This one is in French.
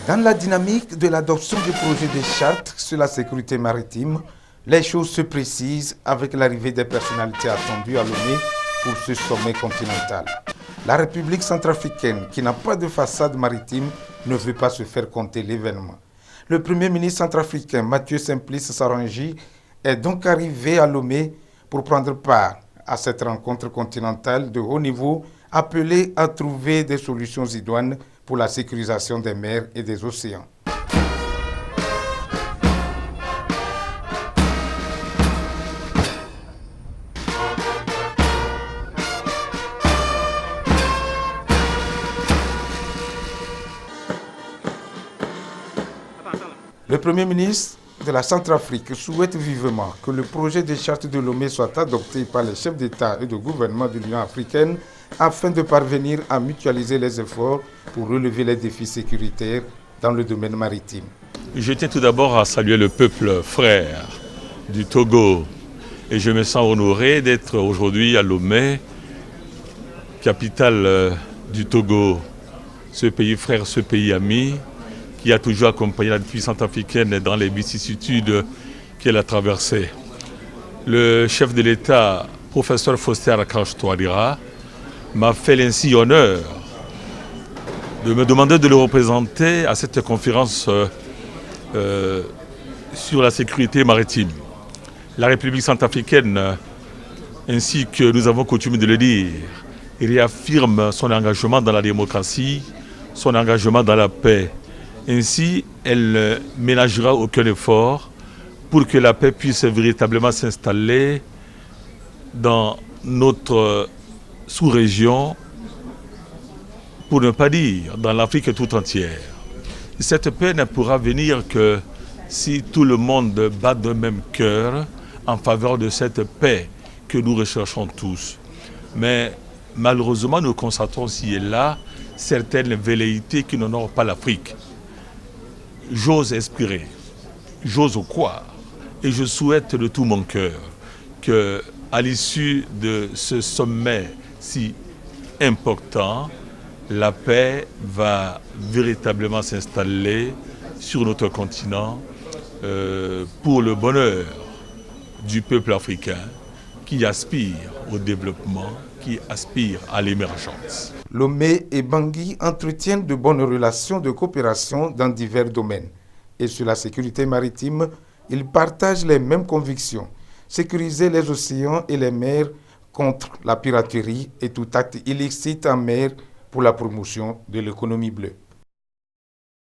Dans la dynamique de l'adoption du projet de charte sur la sécurité maritime, les choses se précisent avec l'arrivée des personnalités attendues à Lomé pour ce sommet continental. La République centrafricaine, qui n'a pas de façade maritime, ne veut pas se faire compter l'événement. Le Premier ministre centrafricain Mathieu Simplice Sarangi est donc arrivé à Lomé pour prendre part à cette rencontre continentale de haut niveau appelée à trouver des solutions idoines pour la sécurisation des mers et des océans. Le Premier ministre de la Centrafrique souhaite vivement que le projet de charte de Lomé soit adopté par les chefs d'État et de gouvernement de l'Union africaine afin de parvenir à mutualiser les efforts pour relever les défis sécuritaires dans le domaine maritime. Je tiens tout d'abord à saluer le peuple frère du Togo et je me sens honoré d'être aujourd'hui à Lomé, capitale du Togo, ce pays frère, ce pays ami, qui a toujours accompagné la puissance africaine dans les vicissitudes qu'elle a traversées. Le chef de l'État, professeur Faustin Archange Touadéra, m'a fait l'ainsi honneur de me demander de le représenter à cette conférence sur la sécurité maritime. La République centrafricaine, ainsi que nous avons coutume de le dire, réaffirme son engagement dans la démocratie, son engagement dans la paix. Ainsi, elle ne ménagera aucun effort pour que la paix puisse véritablement s'installer dans notre sous-région, pour ne pas dire dans l'Afrique tout entière. Cette paix ne pourra venir que si tout le monde bat de même cœur en faveur de cette paix que nous recherchons tous. Mais malheureusement, nous constatons ici et là certaines velléités qui n'honorent pas l'Afrique. J'ose espérer, j'ose croire, et je souhaite de tout mon cœur qu'à l'issue de ce sommet si important, la paix va véritablement s'installer sur notre continent pour le bonheur du peuple africain qui aspire au développement, qui aspire à l'émergence. Lomé et Bangui entretiennent de bonnes relations de coopération dans divers domaines. Et sur la sécurité maritime, ils partagent les mêmes convictions. Sécuriser les océans et les mers contre la piraterie et tout acte illicite en mer pour la promotion de l'économie bleue.